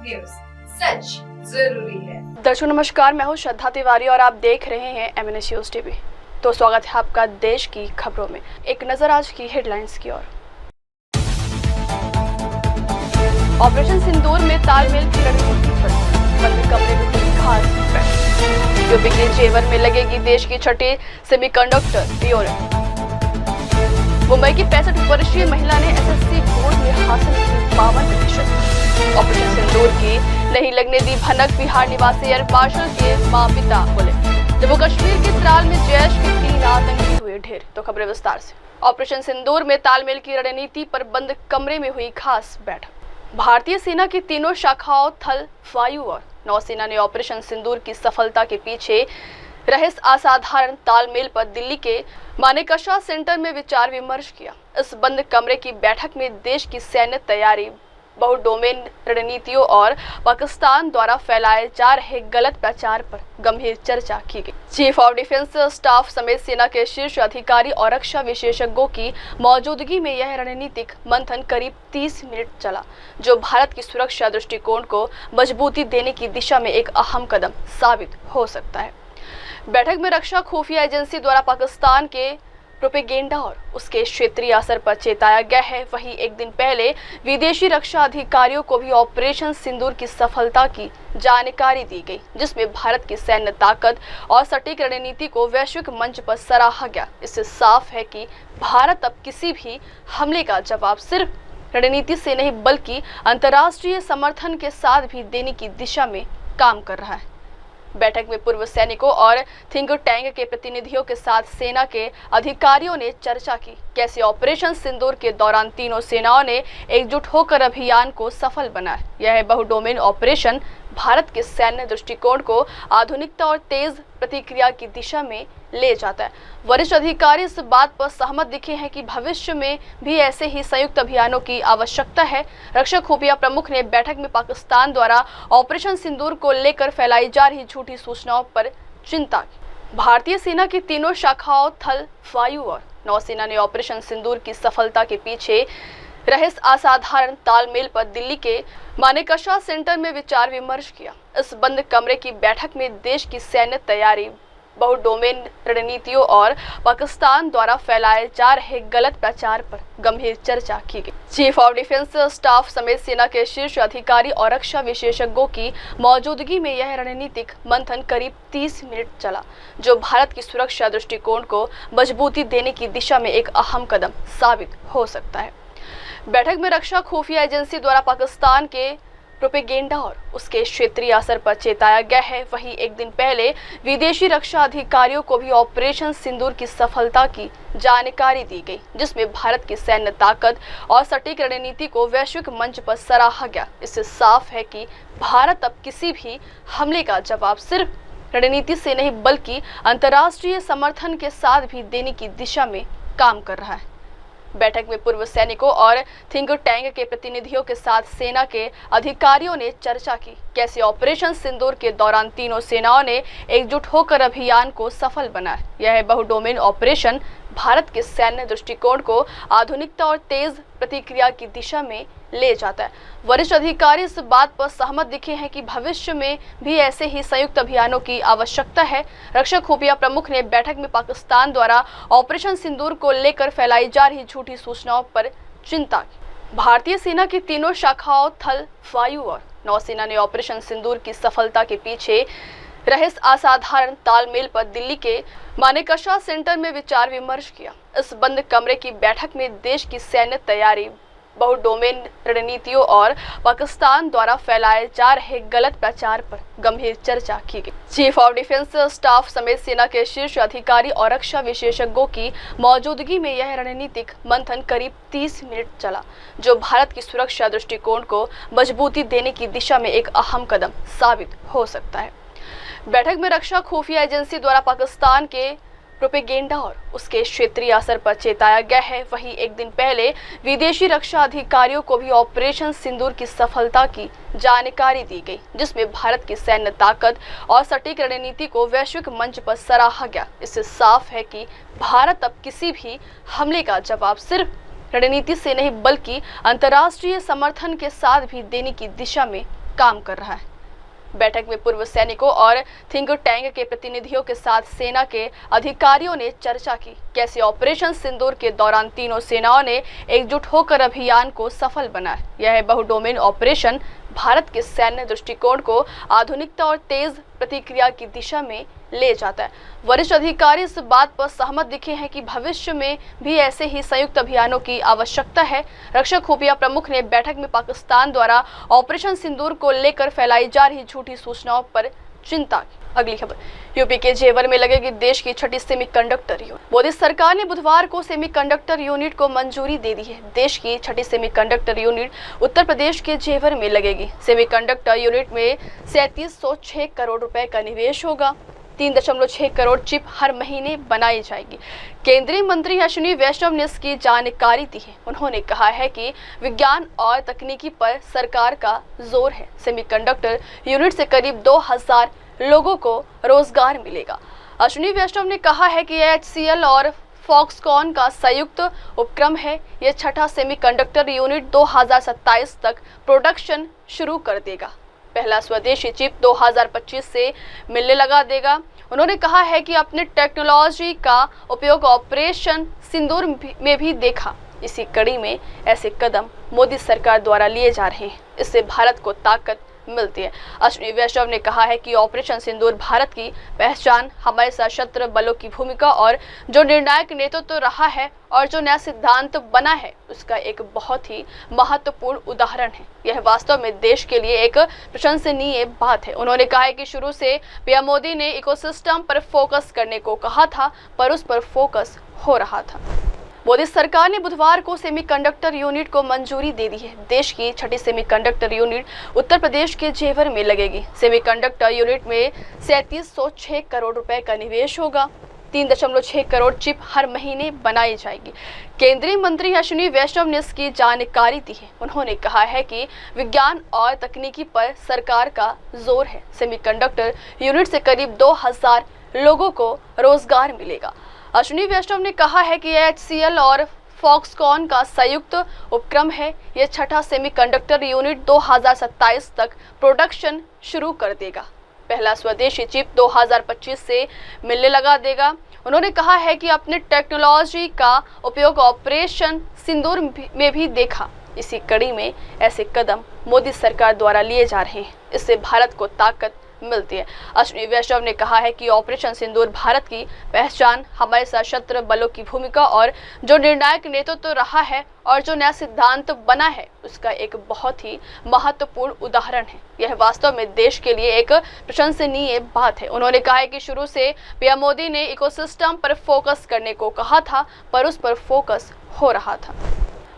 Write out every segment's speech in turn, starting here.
News, सच जरूरी है। दर्शकों नमस्कार, मैं हूं श्रद्धा तिवारी और आप देख रहे हैं MNS न्यूज टीवी। तो स्वागत है आपका देश की खबरों में। एक नजर आज की हेडलाइंस की ओर। ऑपरेशन सिंदूर में तालमेल की रणनीति पर बंद कमरे में हुई खास बैठक। यूपी के जेवर में लगेगी देश की छठी सेमीकंडक्टर यूनिट। मुंबई की 65 वर्षीय महिला ने SSC बोर्ड में हासिल की 52%। ऑपरेशन सिंदूर की नहीं लगने दी भनक। बिहार निवासी एयर मार्शल के मां पिता बोले। जम्मू कश्मीर के त्राल में जैश के 3 आतंकी हुए ढेर। तो खबरें विस्तार से। ऑपरेशन सिंदूर में तालमेल की रणनीति पर बंद कमरे में हुई खास बैठक। भारतीय सेना की तीनों शाखाओं थल, वायु और नौसेना ने ऑपरेशन सिंदूर की सफलता के पीछे रहे असाधारण तालमेल पर दिल्ली के मानेकशा सेंटर में विचार विमर्श किया। इस बंद कमरे की बैठक में देश की सैन्य तैयारी, बहुडोमेन रणनीतियों और पाकिस्तान द्वारा फैलाए जा रहे गलत प्रचार पर गंभीर चर्चा की गई। चीफ ऑफ डिफेंस स्टाफ समेत सेना के शीर्ष अधिकारी और रक्षा विशेषज्ञों की मौजूदगी में यह रणनीतिक मंथन करीब 30 मिनट चला, जो भारत की सुरक्षा दृष्टिकोण को मजबूती देने की दिशा में एक अहम कदम साबित हो सकता है। बैठक में रक्षा खुफिया एजेंसी द्वारा पाकिस्तान के प्रोपेगेंडा और उसके क्षेत्रीय असर पर चेताया गया है। वहीं एक दिन पहले विदेशी रक्षा अधिकारियों को भी ऑपरेशन सिंदूर की सफलता की जानकारी दी गई, जिसमें भारत की सैन्य ताकत और सटीक रणनीति को वैश्विक मंच पर सराहा गया। इससे साफ है कि भारत अब किसी भी हमले का जवाब सिर्फ रणनीति से नहीं बल्कि अंतर्राष्ट्रीय समर्थन के साथ भी देने की दिशा में काम कर रहा है। बैठक में पूर्व सैनिकों और थिंक टैंक के प्रतिनिधियों के साथ सेना के अधिकारियों ने चर्चा की। कैसे ऑपरेशन सिंदूर के दौरान तीनों सेनाओं ने एकजुट होकर अभियान को सफल बनाया। यह बहुडोमेन ऑपरेशन भारत के सैन्य दृष्टिकोण को आधुनिकता और तेज प्रतिक्रिया की दिशा में ले जाता है। वरिष्ठ अधिकारी इस बात पर सहमत दिखे हैं कि भविष्य में भी ऐसे ही संयुक्त अभियानों की आवश्यकता है। रक्षा खुफिया प्रमुख ने बैठक में पाकिस्तान द्वारा ऑपरेशन सिंदूर को लेकर फैलाई जा रही झूठी सूचनाओं पर चिंता की। भारतीय सेना की तीनों शाखाओं थल, वायु और नौसेना ने ऑपरेशन सिंदूर की सफलता के पीछे रहे असाधारण तालमेल पर दिल्ली के मानेकशा सेंटर में विचार विमर्श किया। इस बंद कमरे की बैठक में देश की सैन्य तैयारी, बहुडोमेन रणनीतियों और पाकिस्तान द्वारा फैलाए जा रहे गलत प्रचार पर गंभीर चर्चा की गई। चीफ ऑफ डिफेंस स्टाफ समेत सेना के शीर्ष अधिकारी और रक्षा विशेषज्ञों की मौजूदगी में यह रणनीतिक मंथन करीब 30 मिनट चला, जो भारत की सुरक्षा दृष्टिकोण को मजबूती देने की दिशा में एक अहम कदम साबित हो सकता है। बैठक में रक्षा खुफिया एजेंसी द्वारा पाकिस्तान के प्रोपेगेंडा और उसके क्षेत्रीय असर पर चेताया गया है। वहीं एक दिन पहले विदेशी रक्षा अधिकारियों को भी ऑपरेशन सिंदूर की सफलता की जानकारी दी गई, जिसमें भारत की सैन्य ताकत और सटीक रणनीति को वैश्विक मंच पर सराहा गया। इससे साफ है कि भारत अब किसी भी हमले का जवाब सिर्फ रणनीति से नहीं बल्कि अंतर्राष्ट्रीय समर्थन के साथ भी देने की दिशा में काम कर रहा है। बैठक में पूर्व सैनिकों और थिंक टैंक के प्रतिनिधियों के साथ सेना के अधिकारियों ने चर्चा की। कैसे ऑपरेशन सिंदूर के दौरान तीनों सेनाओं ने एकजुट होकर अभियान को सफल बनाया। यह बहुडोमेन ऑपरेशन भारत के सैन्य दृष्टिकोण को आधुनिकता और तेज प्रतिक्रिया की दिशा में ले जाता है। वरिष्ठ अधिकारी इस बात पर सहमत दिखे हैं कि भविष्य में भी ऐसे ही संयुक्त अभियानों की आवश्यकता है। रक्षा खुफिया प्रमुख ने बैठक में पाकिस्तान द्वारा ऑपरेशन सिंदूर को लेकर फैलाई जा रही झूठी सूचनाओं पर चिंता की। भारतीय सेना की तीनों शाखाओं थल, वायु और नौसेना ने ऑपरेशन सिंदूर की सफलता के पीछे रहे असाधारण तालमेल पर दिल्ली के मानेकशा सेंटर में विचार विमर्श किया। इस बंद कमरे की बैठक में देश की सैन्य तैयारी, बहुडोमेन रणनीतियों और पाकिस्तान द्वारा फैलाए जा रहे गलत प्रचार पर गंभीर चर्चा की गई। चीफ ऑफ डिफेंस स्टाफ समेत सेना के शीर्ष अधिकारी और रक्षा विशेषज्ञों की मौजूदगी में यह रणनीतिक मंथन करीब 30 मिनट चला, जो भारत की सुरक्षा दृष्टिकोण को मजबूती देने की दिशा में एक अहम कदम साबित हो सकता है। बैठक में रक्षा खुफिया एजेंसी द्वारा पाकिस्तान के प्रोपेगेंडा और उसके क्षेत्रीय असर पर चेताया गया है। वहीं एक दिन पहले विदेशी रक्षा अधिकारियों को भी ऑपरेशन सिंदूर की सफलता की जानकारी दी गई, जिसमें भारत की सैन्य ताकत और सटीक रणनीति को वैश्विक मंच पर सराहा गया। इससे साफ है कि भारत अब किसी भी हमले का जवाब सिर्फ रणनीति से नहीं बल्कि अंतर्राष्ट्रीय समर्थन के साथ भी देने की दिशा में काम कर रहा है। बैठक में पूर्व सैनिकों और थिंक टैंक के प्रतिनिधियों के साथ सेना के अधिकारियों ने चर्चा की। कैसे ऑपरेशन सिंदूर के दौरान तीनों सेनाओं ने एकजुट होकर अभियान को सफल बनाया। यह बहुडोमेन ऑपरेशन भारत के सैन्य दृष्टिकोण को आधुनिकता और तेज प्रतिक्रिया की दिशा में ले जाता है। वरिष्ठ अधिकारी इस बात पर सहमत दिखे हैं कि भविष्य में भी ऐसे ही संयुक्त अभियानों की आवश्यकता है। रक्षा खुफिया प्रमुख ने बैठक में पाकिस्तान द्वारा ऑपरेशन सिंदूर को लेकर फैलाई जा रही झूठी सूचनाओं पर चिंता की। अगली खबर, यूपी के जेवर में लगेगी देश की छठी सेमीकंडक्टर यूनिट। मोदी सरकार ने बुधवार को सेमीकंडक्टर यूनिट को मंजूरी दे दी है। देश की छठी सेमीकंडक्टर यूनिट उत्तर प्रदेश के जेवर में लगेगी। सेमीकंडक्टर यूनिट में 3706 करोड़ रुपए का निवेश होगा। 3.6 करोड़ चिप हर महीने बनाई जाएगी। केंद्रीय मंत्री अश्विनी वैष्णव ने इसकी जानकारी दी है। उन्होंने कहा है कि विज्ञान और तकनीकी पर सरकार का जोर है। सेमीकंडक्टर यूनिट से करीब 2000 लोगों को रोजगार मिलेगा। अश्विनी वैष्णव ने कहा है कि HCL और फॉक्सकॉन का संयुक्त उपक्रम है। यह छठा सेमीकंडक्टर यूनिट 2027 तक प्रोडक्शन शुरू कर देगा। पहला स्वदेशी चिप 2025 से मिलने लगा देगा। उन्होंने कहा है कि अपने टेक्नोलॉजी का उपयोग ऑपरेशन सिंदूर में भी देखा। इसी कड़ी में ऐसे कदम मोदी सरकार द्वारा लिए जा रहे हैं। इससे भारत को ताकत मिलती है। अश्विनी वैष्णव ने कहा है कि ऑपरेशन सिंदूर भारत की पहचान, हमारे सशस्त्र बलों की भूमिका और जो निर्णायक नेतृत्व रहा है और जो नया सिद्धांत बना है उसका एक बहुत ही महत्वपूर्ण उदाहरण है। यह वास्तव में देश के लिए एक प्रशंसनीय बात है। उन्होंने कहा है कि शुरू से पीएम मोदी ने इकोसिस्टम पर फोकस करने को कहा था, पर उस पर फोकस हो रहा था। मोदी सरकार ने बुधवार को सेमीकंडक्टर यूनिट को मंजूरी दे दी है। देश की छठी सेमीकंडक्टर यूनिट उत्तर प्रदेश के जेवर में लगेगी। सेमीकंडक्टर यूनिट में 3706 करोड़ रुपए का निवेश होगा। 3.6 करोड़ चिप हर महीने बनाई जाएगी। केंद्रीय मंत्री अश्विनी वैष्णव ने इसकी जानकारी दी है। उन्होंने कहा है कि विज्ञान और तकनीकी पर सरकार का जोर है। सेमीकंडक्टर यूनिट से करीब 2000 लोगों को रोजगार मिलेगा। अश्विनी वैष्णव ने कहा है कि HCL और फॉक्सकॉन का संयुक्त उपक्रम है। यह छठा सेमीकंडक्टर यूनिट 2027 तक प्रोडक्शन शुरू कर देगा। पहला स्वदेशी चिप 2025 से मिलने लगा देगा। उन्होंने कहा है कि अपने टेक्नोलॉजी का उपयोग ऑपरेशन सिंदूर में भी देखा। इसी कड़ी में ऐसे कदम मोदी सरकार द्वारा लिए जा रहे हैं। इससे भारत को ताकत मिलती है। अश्विनी वैष्णव ने कहा है कि ऑपरेशन सिंदूर भारत की पहचान, हमारे सशस्त्र बलों की भूमिका और जो निर्णायक नेतृत्व रहा है और जो नया सिद्धांत बना है उसका एक बहुत ही महत्वपूर्ण उदाहरण है। यह वास्तव में देश के लिए एक प्रशंसनीय बात है। उन्होंने कहा है कि शुरू से पीएम मोदी ने इकोसिस्टम पर फोकस करने को कहा था, पर उस पर फोकस हो रहा था।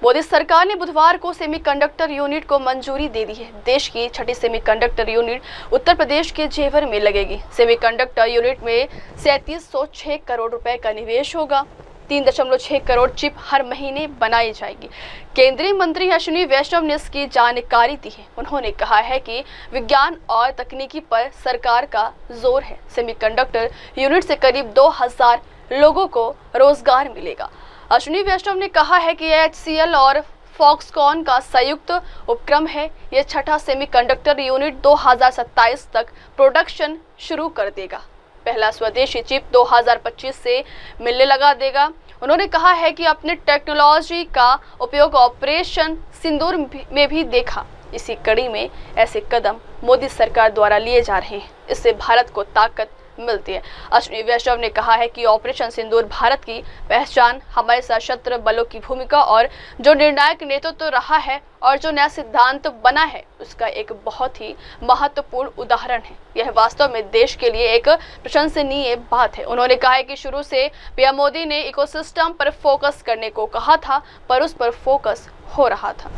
मोदी सरकार ने बुधवार को सेमीकंडक्टर यूनिट को मंजूरी दे दी है। देश की छठी सेमीकंडक्टर यूनिट उत्तर प्रदेश के जेवर में लगेगी। सेमीकंडक्टर यूनिट में 3706 करोड़ रुपए का निवेश होगा। 3.6 करोड़ चिप हर महीने बनाई जाएगी। केंद्रीय मंत्री अश्विनी वैष्णव ने इसकी जानकारी दी है। उन्होंने कहा है कि विज्ञान और तकनीकी पर सरकार का जोर है। सेमीकंडक्टर यूनिट से करीब 2000 लोगों को रोजगार मिलेगा। अश्विनी वैष्णव ने कहा है कि HCL और फॉक्सकॉन का संयुक्त उपक्रम है। यह छठा सेमीकंडक्टर यूनिट 2027 तक प्रोडक्शन शुरू कर देगा। पहला स्वदेशी चिप 2025 से मिलने लगा देगा। उन्होंने कहा है कि अपने टेक्नोलॉजी का उपयोग ऑपरेशन सिंदूर में भी देखा। इसी कड़ी में ऐसे कदम मोदी सरकार द्वारा लिए जा रहे हैं। इससे भारत को ताकत मिलती है। अश्विनी वैष्णव ने कहा है कि ऑपरेशन सिंदूर भारत की पहचान, हमारे सशस्त्र बलों की भूमिका और जो निर्णायक नेतृत्व रहा है और जो नया सिद्धांत बना है उसका एक बहुत ही महत्वपूर्ण उदाहरण है। यह वास्तव में देश के लिए एक प्रशंसनीय बात है। उन्होंने कहा है कि शुरू से पीएम मोदी ने इकोसिस्टम पर फोकस करने को कहा था, पर उस पर फोकस हो रहा था।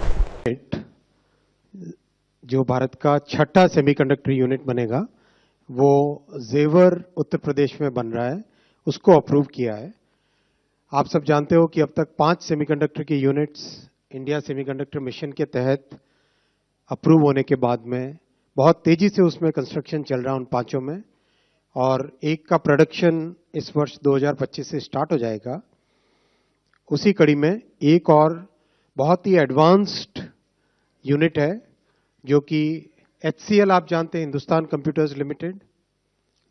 जो भारत का छठा सेमीकंडक्टर यूनिट बनेगा वो जेवर उत्तर प्रदेश में बन रहा है, उसको अप्रूव किया है। आप सब जानते हो कि अब तक 5 सेमीकंडक्टर की यूनिट्स इंडिया सेमीकंडक्टर मिशन के तहत अप्रूव होने के बाद में बहुत तेजी से उसमें कंस्ट्रक्शन चल रहा है उन 5 में, और एक का प्रोडक्शन इस वर्ष 2025 से स्टार्ट हो जाएगा। उसी कड़ी में एक और बहुत ही एडवांस्ड यूनिट है जो कि HCL आप जानते हैं, हिंदुस्तान कंप्यूटर्स लिमिटेड,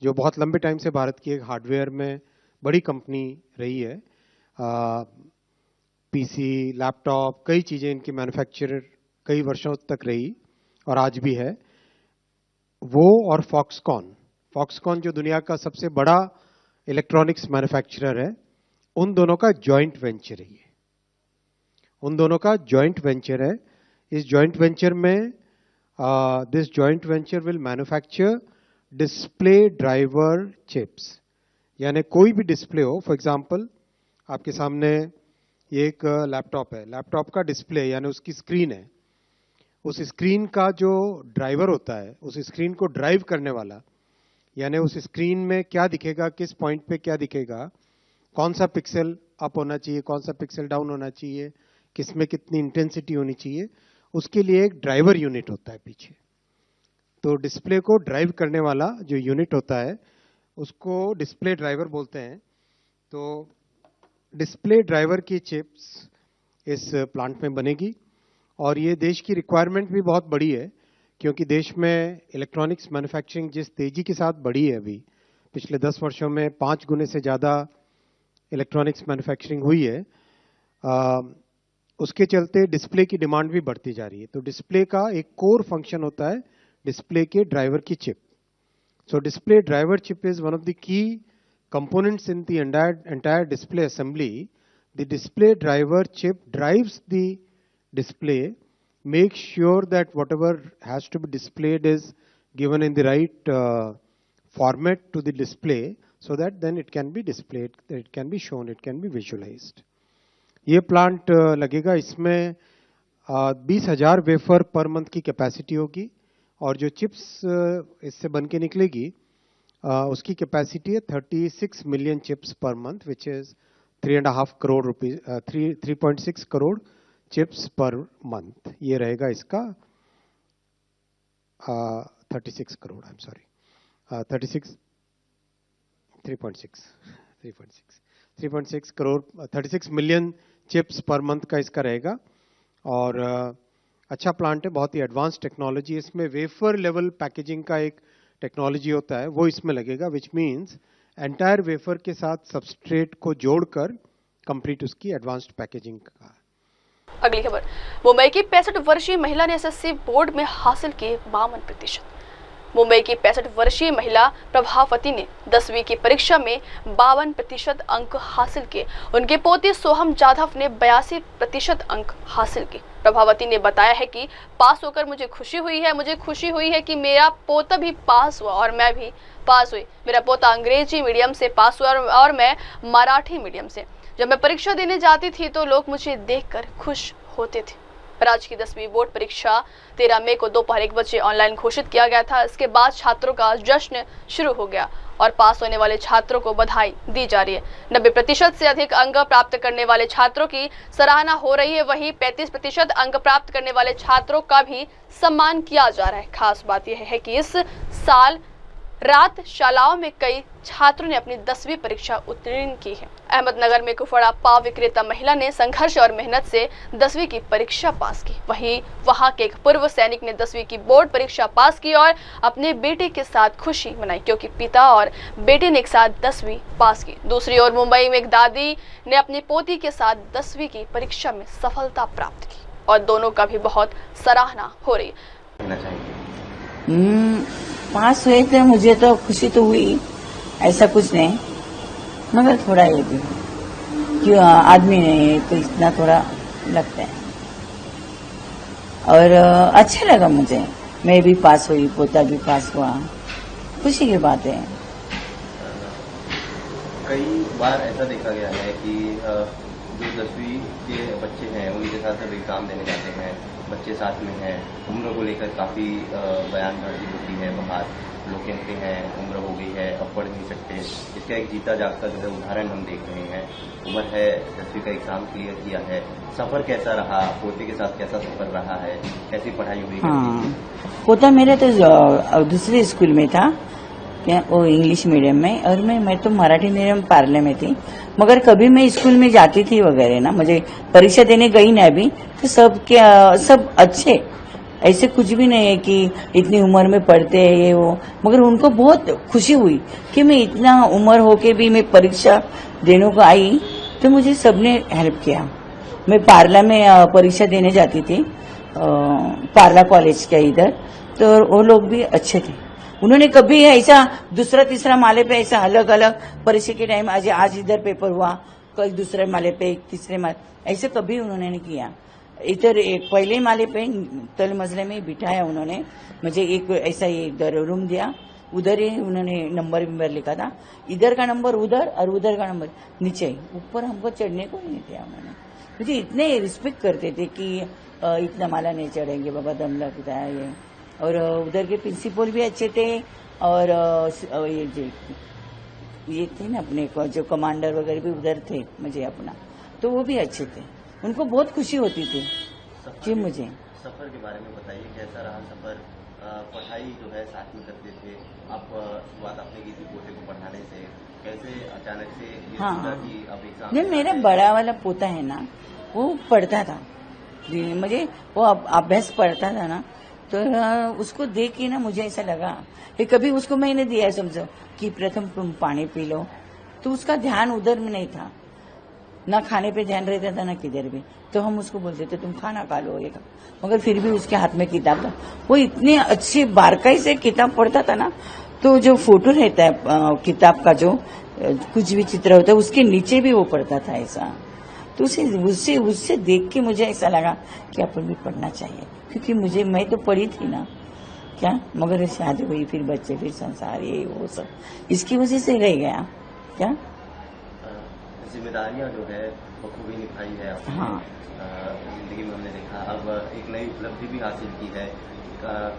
जो बहुत लंबे टाइम से भारत की एक हार्डवेयर में बड़ी कंपनी रही है। पीसी, लैपटॉप, कई चीज़ें इनकी मैन्युफैक्चरर कई वर्षों तक रही और आज भी है। वो और फॉक्सकॉन जो दुनिया का सबसे बड़ा इलेक्ट्रॉनिक्स मैन्युफैक्चरर है, उन दोनों का जॉइंट वेंचर है ये। उन दोनों का जॉइंट वेंचर है। इस जॉइंट वेंचर में this joint venture will manufacture display driver chips, यानी कोई भी डिस्प्ले हो। फॉर एग्जांपल, आपके सामने ये एक लैपटॉप है, लैपटॉप का डिस्प्ले यानी उसकी स्क्रीन है। उस स्क्रीन का जो ड्राइवर होता है, उस स्क्रीन को ड्राइव करने वाला, यानी उस स्क्रीन में क्या दिखेगा, किस पॉइंट पे क्या दिखेगा, कौन सा पिक्सल अप होना चाहिए, कौन सा पिक्सल डाउन होना चाहिए, किसमें कितनी इंटेंसिटी होनी चाहिए, उसके लिए एक ड्राइवर यूनिट होता है पीछे। तो डिस्प्ले को ड्राइव करने वाला जो यूनिट होता है उसको डिस्प्ले ड्राइवर बोलते हैं। तो डिस्प्ले ड्राइवर की चिप्स इस प्लांट में बनेगी और ये देश की रिक्वायरमेंट भी बहुत बड़ी है, क्योंकि देश में इलेक्ट्रॉनिक्स मैन्युफैक्चरिंग जिस तेजी के साथ बढ़ी है, अभी पिछले 10 वर्षों में 5 गुने से ज़्यादा इलेक्ट्रॉनिक्स मैन्युफैक्चरिंग हुई है, उसके चलते डिस्प्ले की डिमांड भी बढ़ती जा रही है। तो डिस्प्ले का एक कोर फंक्शन होता है डिस्प्ले के ड्राइवर की chip. So display driver chip is one of the key components in the entire display assembly. The display driver chip drives the display, makes sure that whatever has to be displayed is given in the right format to the display, so that then it can be displayed, it can be shown, it can be visualized. ये plant लगेगा, इसमें 20,000 wafer per month की capacity होगी और जो chips इससे बन के निकलेगी उसकी कैपेसिटी है 36 million chips per month, which is 3.5 crore rupees, 3.6 crore chips per month. ये रहेगा इसका 36 crore, I am sorry, 3.6 crore, 36 million chips per month का इसका रहेगा। और अच्छा प्लांट है, बहुत ही एडवांस टेक्नोलॉजी। इसमें वेफर लेवल पैकेजिंग का एक टेक्नोलॉजी होता है, वो इसमें लगेगा, विच मीन्स एंटायर वेफर के साथ सबस्ट्रेट को जोड़कर कंप्लीट उसकी एडवांस्ड पैकेजिंग का। अगली खबर, मुंबई की 65 वर्षीय महिला ने एसएससी बोर्ड में हासिल किए 52%। मुंबई की 65 वर्षीय महिला प्रभावती ने 10वीं की परीक्षा में 52% अंक हासिल किए। उनके पोती सोहम जाधव ने 82% अंक हासिल किए। प्रभावती ने बताया है कि पास होकर मुझे खुशी हुई है कि मेरा पोता भी पास हुआ और मैं भी पास हुई। मेरा पोता अंग्रेजी मीडियम से पास हुआ और मैं मराठी मीडियम से। जब मैं परीक्षा देने जाती थी तो लोग मुझे देखकर खुश होते थे। राज्य की 10वीं बोर्ड परीक्षा 13 मई को दोपहर 1 बजे ऑनलाइन घोषित किया गया था। इसके बाद छात्रों का जश्न शुरू हो गया और पास होने वाले छात्रों को बधाई दी जा रही है। 90% से अधिक अंक प्राप्त करने वाले छात्रों की सराहना हो रही है, वहीं 35% अंक प्राप्त करने वाले छात्रों का भी सम्मान किया जा रहा है। खास बात यह है कि इस साल रात शालाओं में कई छात्रों ने अपनी 10वीं परीक्षा उत्तीर्ण की है। अहमदनगर में कुफड़ा पाव विक्रेता महिला ने संघर्ष और मेहनत से 10वीं की परीक्षा पास की। वहीं वहां के एक पूर्व सैनिक ने 10वीं की बोर्ड परीक्षा पास की और अपने बेटे के साथ खुशी मनाई, क्योंकि पिता और बेटे ने एक साथ 10वीं पास की। दूसरी ओर मुंबई में एक दादी ने अपनी पोती के साथ 10वीं की परीक्षा में सफलता प्राप्त की और दोनों का भी बहुत सराहना हो रही है। पास हुए थे, मुझे तो खुशी तो हुई, ऐसा कुछ नहीं, मगर थोड़ा ये भी क्यों आदमी नहीं तो इतना थोड़ा लगता है। और अच्छा लगा मुझे, मैं भी पास हुई, पोता भी पास हुआ, खुशी की बात है। कई बार ऐसा देखा गया है कि जो 10वीं के बच्चे हैं उनके साथ जब एग्जाम देने जाते हैं, बच्चे साथ में हैं, उम्र को लेकर काफ़ी बयानबाजी होती है, बाहर लोग कहते हैं उम्र हो गई है, अब पढ़ नहीं सकते। इसका एक जीता जागता जो है उदाहरण हम देख रहे हैं। उम्र है, 10वीं का एग्जाम क्लियर किया है, सफर कैसा रहा, पोते के साथ कैसा सफर रहा है, कैसी पढ़ाई हुई? हाँ, पोता मेरा तो दूसरे स्कूल में था, वो इंग्लिश मीडियम में, और मैं तो मराठी मीडियम पार्ले में थी। मगर कभी मैं स्कूल में जाती थी वगैरह ना, मुझे परीक्षा देने गई ना अभी, तो सब अच्छे ऐसे कुछ भी नहीं है कि इतनी उम्र में पढ़ते हैं ये वो, मगर उनको बहुत खुशी हुई कि मैं इतना उम्र होके भी मैं परीक्षा देने को आई, तो मुझे सबने हेल्प किया। मैं पार्ला में परीक्षा देने जाती थी, पार्ला कॉलेज के इधर, तो वो लोग भी अच्छे थे। उन्होंने कभी ऐसा दूसरा तीसरा माले पे ऐसा अलग अलग परीक्षा के टाइम आज इधर पेपर हुआ, कल दूसरे माले पे तीसरे माले, ऐसे कभी उन्होंने नहीं किया। इधर एक पहले माले पे तल मंजिले में बिठाया उन्होंने, मुझे एक ऐसा इधर रूम दिया, उधर ही उन्होंने नंबर लिखा था, इधर का नंबर उधर और उधर का नंबर नीचे, ऊपर हमको चढ़ने को नहीं दिया उन्होंने। मुझे इतने रिस्पेक्ट करते थे कि इतना माला नहीं चढ़ेंगे बाबा, दम लगता है ये। और उधर के प्रिंसिपल भी अच्छे थे, और ये थे ना अपने जो कमांडर वगैरह भी उधर थे मुझे अपना, तो वो भी अच्छे थे। उनको बहुत खुशी होती थी कि मुझे। सफर के बारे में बताइए, कैसा रहा सफर? पढ़ाई जो है साथ में करते थे आप, शुरुआत आपने की थी पोते को पढ़ाने से, कैसे अचानक से ये सोचा कि अब एग्जाम? नहीं, मेरा बड़ा वाला पोता है ना, वो पढ़ता था, मुझे वो अभ्यास पढ़ता था ना, तो उसको देख के ना मुझे ऐसा लगा कि कभी उसको मैंने दिया समझो कि प्रथम तुम पानी पी लो, तो उसका ध्यान उधर में नहीं था, ना खाने पे ध्यान रहता था ना किधर भी, तो हम उसको बोलते थे तुम खाना खा लो ये, मगर फिर भी उसके हाथ में किताब था। वो इतने अच्छे बारकाई से किताब पढ़ता था ना, तो जो फोटो रहता है किताब का, जो कुछ भी चित्र होता है उसके नीचे भी वो पढ़ता था ऐसा। तो उससे देख के मुझे ऐसा लगा कि अपन भी पढ़ना चाहिए, क्योंकि मैं तो पढ़ी थी ना क्या, मगर शादी हुई, फिर बच्चे, फिर संसार, ये वो सब इसकी वजह से रह गया क्या। जिम्मेदारियां जो है बखूबी निभाई है आपने। हाँ। जिंदगी में हमने देखा, अब एक नई उपलब्धि भी हासिल की है।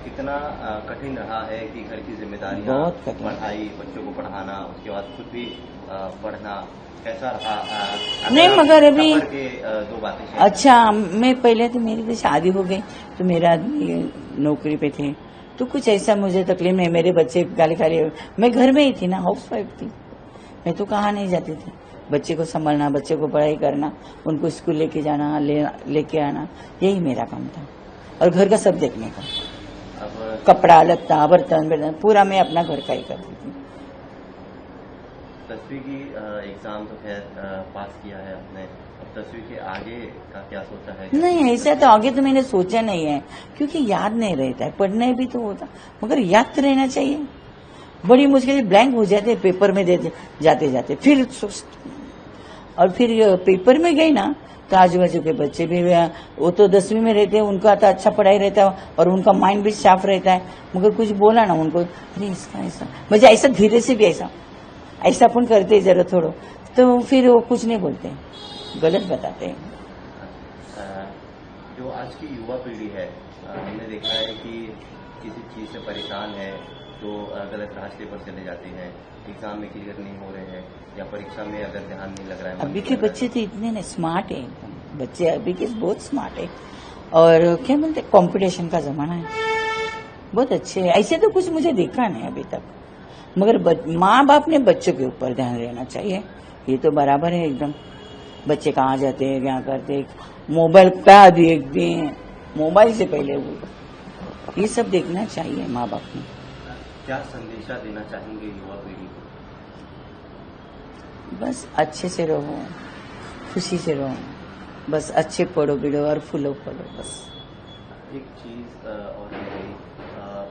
कितना कठिन रहा है कि घर की जिम्मेदारियां, बहुत कठिन, पढ़ाई, बच्चों को पढ़ाना, उसके बाद खुद भी पढ़ना, कैसा रहा? नहीं, मगर अभी के दो बातें। अच्छा, मैं पहले तो मेरी तो शादी हो गई, तो मेरा आदमी नौकरी पे थे, तो कुछ ऐसा मुझे तकलीफ नहीं। मेरे बच्चे गाली खाली, मैं घर में ही थी ना, हाउस वाइफ थी, मैं तो कहाँ नहीं जाती थी। बच्चे को संभालना, बच्चे को पढ़ाई करना, उनको स्कूल लेके जाना, लेके आना, यही मेरा काम था, और घर का सब देखने का, अब कपड़ा लत्ता बर्तन पूरा मैं अपना घर का ही करती थी। 10वीं की एग्जाम तो खैर पास किया है आपने, अब 10वीं के आगे का क्या सोचा है? नहीं, ऐसा तो आगे तो मैंने सोचा नहीं है, क्योंकि याद नहीं रहता है। पढ़ना भी तो होता, मगर याद तो रहना चाहिए। बड़ी मुश्किल ब्लैंक हो जाते पेपर में जाते जाते, फिर और फिर पेपर में गई ना, तो आजू बाजू के बच्चे भी, वो तो 10वीं में रहते हैं, उनका तो अच्छा पढ़ाई रहता है और उनका माइंड भी साफ रहता है, मगर कुछ बोला ना उनको, अरे इसका ऐसा, मुझे ऐसा धीरे से भी ऐसा अपन करते जरा थोड़ा, तो फिर वो कुछ नहीं बोलते, गलत बताते हैं। जो आज की युवा पीढ़ी है, हमने देखा है कि किसी चीज से परेशान है तो गलत रास्ते पर चले जाते हैं, एग्जाम में क्लियर नहीं हो रहे हैं, या परीक्षा में अगर ध्यान नहीं लग रहा है। अभी के बच्चे तो इतने ना स्मार्ट है, बच्चे अभी के बहुत स्मार्ट है, और क्या बोलते कंपटीशन का जमाना है, बहुत अच्छे है। ऐसे तो कुछ मुझे देखा नहीं अभी तक, मगर माँ बाप ने बच्चों के ऊपर ध्यान रहना चाहिए, ये तो बराबर है एकदम। बच्चे कहाँ जाते हैं, क्या करते हैं, मोबाइल का देखते हैं, मोबाइल से पहले वो ये सब देखना चाहिए माँ बाप ने। क्या संदेशा देना चाहेंगे युवा पीढ़ी को? बस अच्छे से रहो, खुशी से रहो, बस अच्छे पढ़ो बिढ़ो और फूलो पढ़ो बस। एक चीज और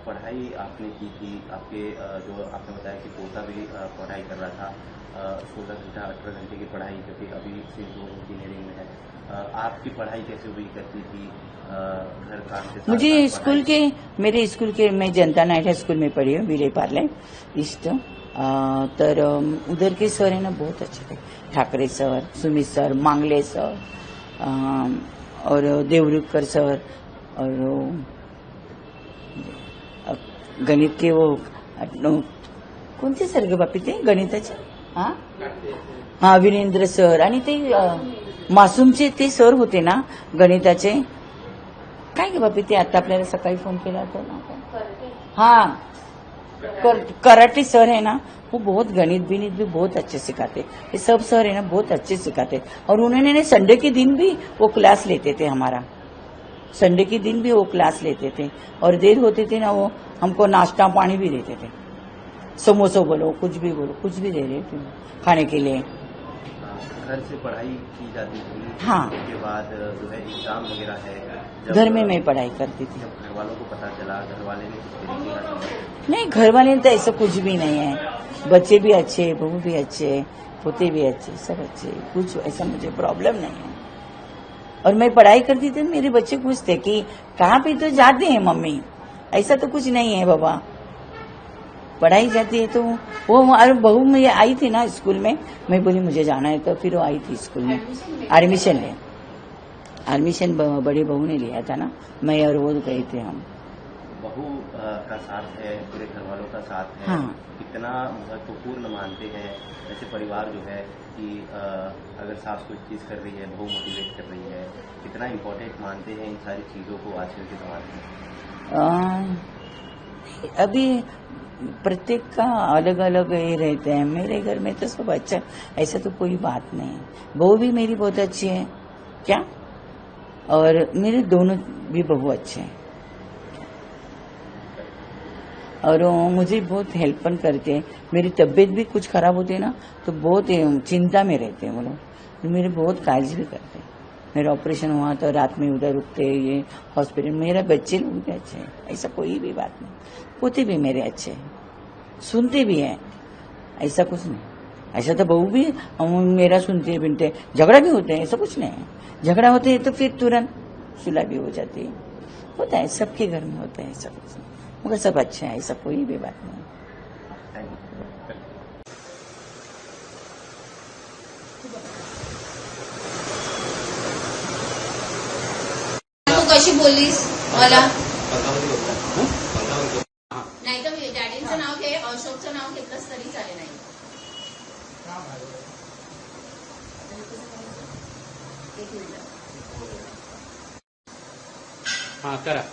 पढ़ाई आपने की थी, आपके जो आपने बताया कि पोता भी पढ़ाई कर रहा था, 16 घंटा 18 घंटे की पढ़ाई, जो कि अभी सिंदूर इंजीनियरिंग में है। आपकी पढ़ाई कैसे हुई करती थी घर का? मुझे स्कूल के, मेरे स्कूल के, मैं जनता नाइट स्कूल में पढ़ी हूँ, विले पार्ले ईस्ट, तर उधर के सर है ना बहुत अच्छे थे, ठाकरे सर, सुमित सर, मांगले सर, और देवरुखकर सर, और गणित के वो कोणते सर ग बापी ते गणिताचे? हा विरेंद्र सर, आणि ते मासूमचे ते सर होते ना गणिताचे, काय ग बापी ते आता आपल्याला सकाळी फोन केला होता ना, हाँ कराटे सर है ना, वो बहुत गणित भी बहुत अच्छे सिखाते, ये सब सर है ना बहुत अच्छे सिखाते, और उन्होंने संडे के दिन भी वो क्लास लेते थे हमारा, संडे के दिन भी वो क्लास लेते थे और देर होते थे ना, वो हमको नाश्ता पानी भी देते थे। समोसा बोलो, कुछ भी बोलो, कुछ भी दे रहे थे खाने के लिए। घर से पढ़ाई की जाती थी? हाँ। उसके बाद जो है एग्जाम वगैरह है, घर में मैं पढ़ाई करती थी। जब घर वालों को पता चला, घर वाले ने किस तरीके का? नहीं, घर वाले तो ऐसा कुछ भी नहीं है। बच्चे भी अच्छे, बहू भी अच्छे, पोते भी अच्छे, सब अच्छे, कुछ ऐसा मुझे प्रॉब्लम नहीं है। और मैं पढ़ाई करती थी, मेरे बच्चे पूछते कि कहाँ पे तो जाते हैं मम्मी, ऐसा तो कुछ नहीं है बाबा, पढ़ाई जाती है। तो वो बहू में आई थी ना स्कूल में, मैं बोली मुझे जाना है, तो फिर वो आई थी स्कूल में एडमिशन बड़ी बहू ने लिया था ना, मैं और वो गए थे हम। बहू का साथ है, पूरे घर वालों का साथ है। हाँ। कितना महत्वपूर्ण मानते हैं ऐसे परिवार जो है कि अगर सास कुछ चीज कर रही है, बहू मोटिवेट कर रही है, कितना इम्पोर्टेंट मानते हैं इन सारी चीजों को आजकल के समाज में? अभी प्रत्येक का अलग अलग ये रहते हैं। मेरे घर में तो सब अच्छा, ऐसा तो कोई बात नहीं है। बहू भी मेरी बहुत अच्छी है क्या, और मेरे दोनों भी बहू अच्छे हैं, और वो मुझे बहुत हेल्प करते हैं। मेरी तबीयत भी कुछ खराब होती है ना, तो बहुत चिंता में रहते हैं वो लोग, मेरे बहुत काळजी भी करते हैं। मेरा ऑपरेशन हुआ तो रात में उधर रुकते, ये हॉस्पिटल। मेरे बच्चे लोग भी अच्छे हैं, ऐसा कोई भी बात नहीं। पोते भी मेरे अच्छे हैं, सुनते भी हैं, ऐसा कुछ नहीं। ऐसा तो बहू भी मेरा सुनते बिनते, झगड़ा भी होते हैं, ऐसा कुछ नहीं है। झगड़ा होते हैं तो फिर तुरंत सुलह भी हो जाती है, होता है, सबके घर में होता है, ऐसा कुछ नहीं। मगर सब अच्छे हैं, ऐसा कोई भी बात नहीं। तू कशी बोललीस मला? नाही तर डॅडींचं नाव घे, अशोकचं नाव घेतलंस तरी चालेल. नाही एक मिनिट. हाँ करा.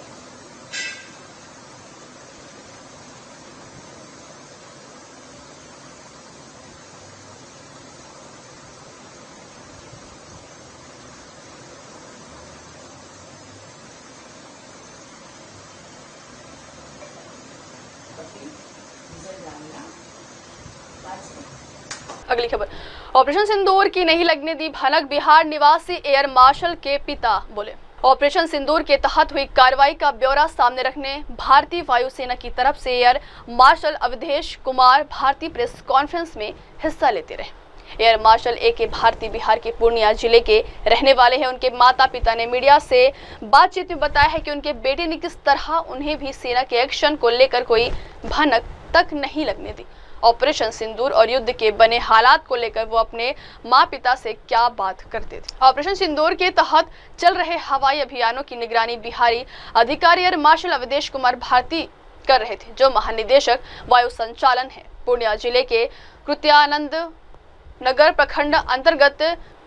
अगली खबर, ऑपरेशन सिंदूर की नहीं लगने दी भनक, बिहार निवासी एयर मार्शल के पिता बोले। ऑपरेशन सिंदूर के तहत हुई कार्रवाई का ब्यौरा सामने रखने भारतीय वायुसेना की तरफ से एयर मार्शल अवधेश कुमार भारतीय प्रेस कॉन्फ्रेंस में हिस्सा लेते रहे। Air marshal A K. Bharati Bihar के पूर्णिया जिले के रहने वाले हैं। उनके माता पिता ने मीडिया से बातचीत में बताया है कि उनके बेटे ने किस तरह उन्हें भी सेना के एक्शन को लेकर कोई भनक तक नहीं लगने दी। ऑपरेशन सिंदूर और युद्ध के बने हालात को लेकर वो अपने माँ पिता से क्या बात करते थे। ऑपरेशन सिंदूर के तहत चल रहे हवाई अभियानों की निगरानी बिहारी अधिकारी एयर मार्शल अवधेश कुमार भारती कर रहे थे, जो महानिदेशक वायु संचालन है। पूर्णिया जिले के कृत्यानंद नगर प्रखंड अंतर्गत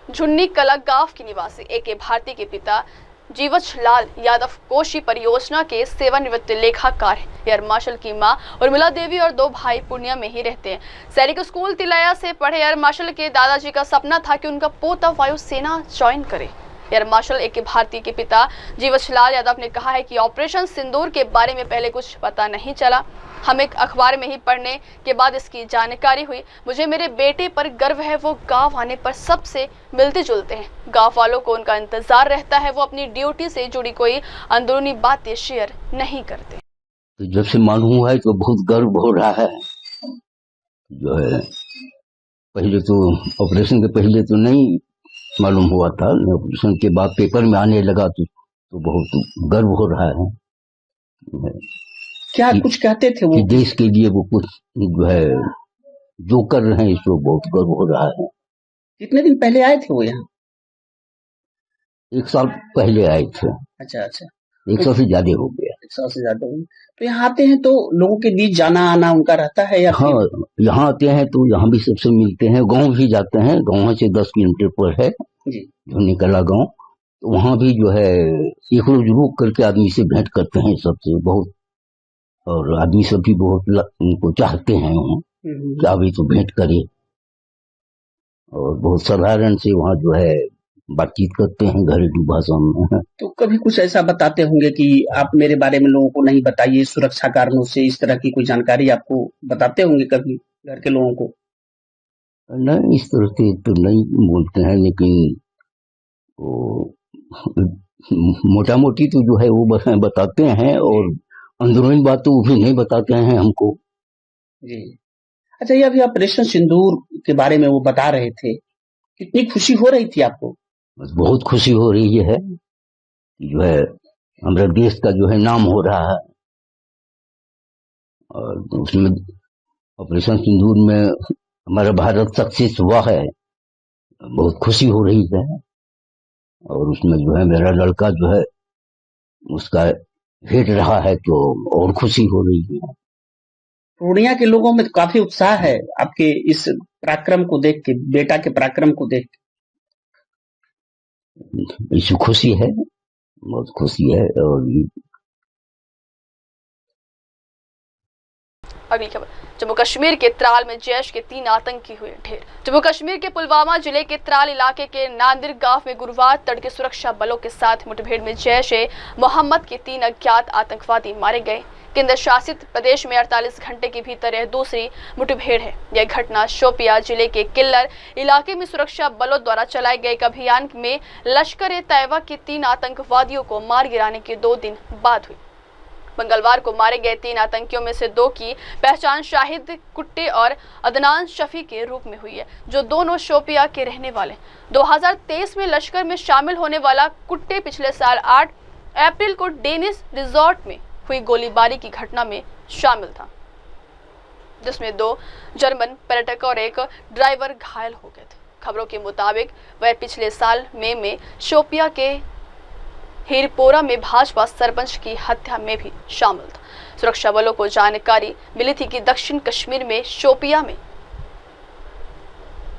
झुन्नी कला गांव के निवासी ए.के. भारती के पिता जीवछ लाल यादव कोशी परियोजना के सेवानिवृत्त लेखाकार हैं। एयर मार्शल की मां उर्मिला देवी और 2 भाई पूर्णिया में ही रहते हैं। सैनिक स्कूल तिलैया से पढ़े एयर मार्शल के दादाजी का सपना था कि उनका पोता वायुसेना ज्वाइन करे। Air marshal A K. भारती के पिता जीवछ लाल यादव ने कहा है कि ऑपरेशन सिंदूर के बारे में पहले कुछ पता नहीं चला, हमें अखबार में ही पढ़ने के बाद इसकी जानकारी हुई। मुझे मेरे बेटे पर गर्व है, वो गांव आने पर सबसे मिलते जुलते हैं, गांव वालों को उनका इंतजार रहता है, वो अपनी ड्यूटी से जुड़ी कोई अंदरूनी बातें शेयर नहीं करते। तो जब से मालूम हुआ है तो बहुत गर्व हो रहा है। जो है पहले तो ऑपरेशन के पहले तो नहीं मालूम हुआ था, ऑपरेशन के बाद पेपर में आने लगा तो बहुत गर्व हो रहा है। क्या कुछ कहते थे वो कि देश के लिए वो कुछ जो है जो कर रहे हैं, इसको बहुत गर्व हो रहा है। कितने दिन पहले आए थे वो यहाँ? 1 साल पहले आए थे। अच्छा अच्छा, 1 साल से ज्यादा हो गया। 1 साल से ज्यादा हो गया। तो यहाँ आते हैं तो लोगों के बीच जाना आना उनका रहता है या? हाँ, यहाँ आते हैं तो यहाँ भी सबसे मिलते हैं, गांव भी जाते हैं, गांव से 10 किलोमीटर पर है जी जो निकला गांव, तो वहाँ भी जो है एक रोज रुक करके आदमी से भेंट करते हैं सबसे बहुत, और आदमी सब भी बहुत उनको चाहते हैं वहाँ कि अभी तो भेंट करे, और बहुत साधारण से वहाँ जो है बातचीत करते हैं घरेलू भाषा में। तो कभी कुछ ऐसा बताते होंगे कि आप मेरे बारे में लोगों को नहीं बताइए, सुरक्षा कारणों से, इस तरह की कोई जानकारी आपको बताते होंगे कभी घर के लोगों को? नहीं, इस तरह से तो नहीं बोलते हैं, लेकिन वो मोटा मोटी तो जो है वो बताते हैं, और अंदरूनी बात तो वो भी नहीं बताते हैं हमको। जी। अच्छा, ये अभी ऑपरेशन सिंदूर के बारे में वो बता रहे थे, कितनी खुशी हो रही थी आपको? बस बहुत खुशी हो रही है कि जो है हमारे देश का जो है नाम हो रहा है, और उसमें ऑपरेशन सिंदूर में हमारा भारत सक्सेस हुआ है, बहुत खुशी हो रही है। और उसमें जो है मेरा लड़का जो है उसका हेड रहा है, तो और खुशी हो रही है। पूर्णिया के लोगों में तो काफी उत्साह है आपके इस पराक्रम को देख के, बेटा के पराक्रम को देख के। इससे खुशी है, बहुत खुशी है। और अगली खबर, जम्मू कश्मीर के त्राल में जैश के 3 आतंकी हुए ढेर। जम्मू कश्मीर के पुलवामा जिले के त्राल इलाके के नांदिर गांव में गुरुवार तड़के सुरक्षा बलों के साथ मुठभेड़ में जैश ए मोहम्मद के 3 अज्ञात आतंकवादी मारे गए। केंद्र शासित प्रदेश में 48 घंटे के भीतर यह दूसरी मुठभेड़ है। यह घटना शोपिया जिले के किल्लर इलाके में सुरक्षा बलों द्वारा चलाए गए एक अभियान में लश्कर ए तैयबा के 3 आतंकवादियों को मार गिराने के 2 दिन बाद हुई। मंगलवार को मारे गए 3 आतंकियों में से 2 की पहचान शाहिद कुट्टे और अदनान शफी के रूप में हुई है, जो दोनों शोपिया के रहने वाले। 2023 में लश्कर में शामिल होने वाला कुट्टे पिछले साल 8 अप्रैल को डेनिस रिजॉर्ट में हुई गोलीबारी की घटना में शामिल था, जिसमें 2 जर्मन पर्यटक और एक ड्राइवर घायल हो गए थे। खबरों के मुताबिक वह पिछले साल मई में शोपिया के हीरपोरा में भाजपा सरपंच की हत्या में भी शामिल था। सुरक्षा बलों को जानकारी मिली थी कि दक्षिण कश्मीर में शोपिया में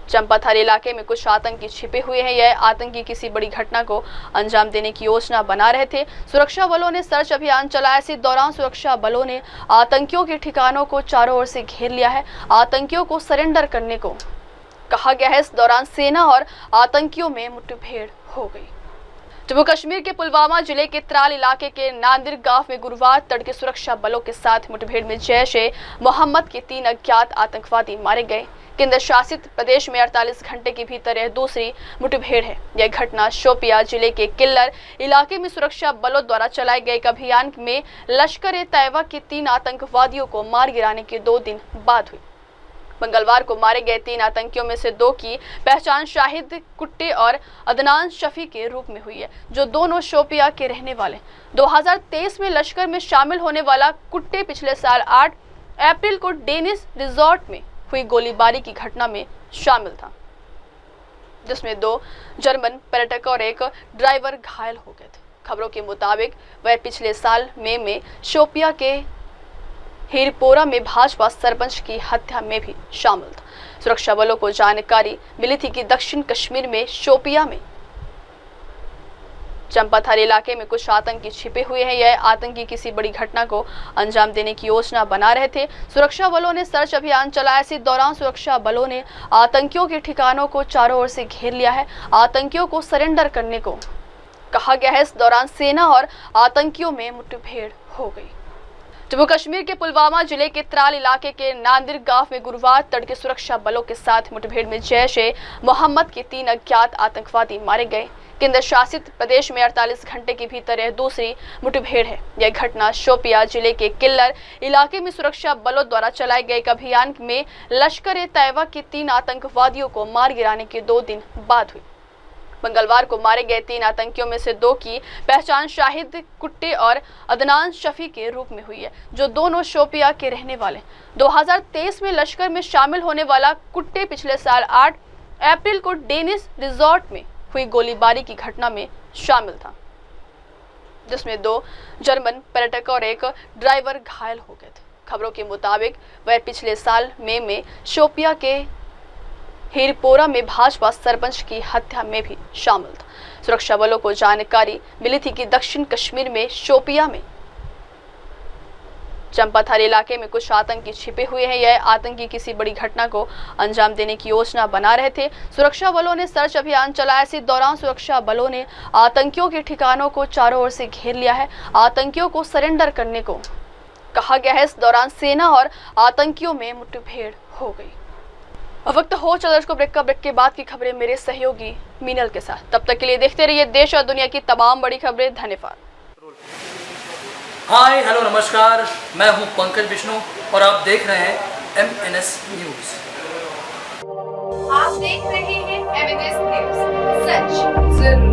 चंपाथार इलाके में कुछ आतंकी छिपे हुए हैं। यह आतंकी किसी बड़ी घटना को अंजाम देने की योजना बना रहे थे। सुरक्षा बलों ने सर्च अभियान चलाया। इसी दौरान सुरक्षा बलों ने आतंकियों के ठिकानों को चारों ओर से घेर लिया है। आतंकियों को सरेंडर करने को कहा गया है। इस दौरान सेना और आतंकियों में मुठभेड़ हो गई। जम्मू कश्मीर के पुलवामा जिले के त्राल इलाके के नांदिर गांव में गुरुवार तड़के सुरक्षा बलों के साथ मुठभेड़ में जैश ए मोहम्मद के 3 अज्ञात आतंकवादी मारे गए। केंद्र शासित प्रदेश में 48 घंटे के भीतर यह दूसरी मुठभेड़ है। यह घटना शोपिया जिले के किल्लर इलाके में सुरक्षा बलों द्वारा चलाए गए एक अभियान में लश्कर ए तैयबा के 3 आतंकवादियों को मार गिराने के 2 दिन बाद हुई। मंगलवार को मारे गए 3 आतंकियों में से 2 की पहचान शाहिद कुट्टे और अदनान शफी के रूप में हुई है, जो दोनों शोपिया के रहने वाले। 2023 में लश्कर में शामिल होने वाला कुट्टे पिछले साल 8 अप्रैल को डेनिस रिजॉर्ट में हुई गोलीबारी की घटना में शामिल था, जिसमें 2 जर्मन पर्यटक और एक ड्राइवर घायल हो गए थे। खबरों के मुताबिक वह पिछले साल मई में शोपिया के हीरपोरा में भाजपा सरपंच की हत्या में भी शामिल था। सुरक्षा बलों को जानकारी मिली थी कि दक्षिण कश्मीर में शोपिया में चंपाथार इलाके में कुछ आतंकी छिपे हुए हैं। यह आतंकी किसी बड़ी घटना को अंजाम देने की योजना बना रहे थे। सुरक्षा बलों ने सर्च अभियान चलाया। इसी दौरान सुरक्षा बलों ने आतंकियों के ठिकानों को चारों ओर से घेर लिया है। आतंकियों को सरेंडर करने को कहा गया है। इस दौरान सेना और आतंकियों में मुठभेड़ हो गई। जम्मू कश्मीर के पुलवामा जिले के त्राल इलाके के नांदिर गांव में गुरुवार तड़के सुरक्षा बलों के साथ मुठभेड़ में जैश ए मोहम्मद के 3 अज्ञात आतंकवादी मारे गए। केंद्र शासित प्रदेश में 48 घंटे के भीतर यह दूसरी मुठभेड़ है। यह घटना शोपिया जिले के किल्लर इलाके में सुरक्षा बलों द्वारा चलाए गए एक अभियान में लश्कर ए तैयबा के 3 आतंकवादियों को मार गिराने के 2 दिन बाद हुई। मंगलवार को मारे गए 3 आतंकियों में से 2 की पहचान शाहिद कुट्टे और अदनान शफी के रूप में हुई है, जो दोनों शोपिया के रहने वाले। 2023 में लश्कर में शामिल होने वाला कुट्टे पिछले साल 8 अप्रैल को डेनिस रिजॉर्ट में हुई गोलीबारी की घटना में शामिल था, जिसमें 2 जर्मन पर्यटक और एक ड्राइवर घायल हो गए थे। खबरों के मुताबिक वह पिछले साल मई में शोपिया के हीरपोरा में भाजपा सरपंच की हत्या में भी शामिल था। सुरक्षा बलों को जानकारी मिली थी कि दक्षिण कश्मीर में शोपिया में चंपाथारी इलाके में कुछ आतंकी छिपे हुए हैं। यह आतंकी किसी बड़ी घटना को अंजाम देने की योजना बना रहे थे। सुरक्षा बलों ने सर्च अभियान चलाया। इसी दौरान सुरक्षा बलों ने आतंकियों के ठिकानों को चारों ओर से घेर लिया है। आतंकियों को सरेंडर करने को कहा गया है। इस दौरान सेना और आतंकियों में मुठभेड़ हो गई। अब वक्त हो चला दर्शकों ब्रेक का। ब्रेक के बाद की खबरें मेरे सहयोगी मीनल के साथ। तब तक के लिए देखते रहिए देश और दुनिया की तमाम बड़ी खबरें। धन्यवाद। हाय हेलो नमस्कार, मैं हूं पंकज विष्णु और आप देख रहे हैं MNS न्यूज। आप देख रहे हैं MNS न्यूज, सच जरूरी।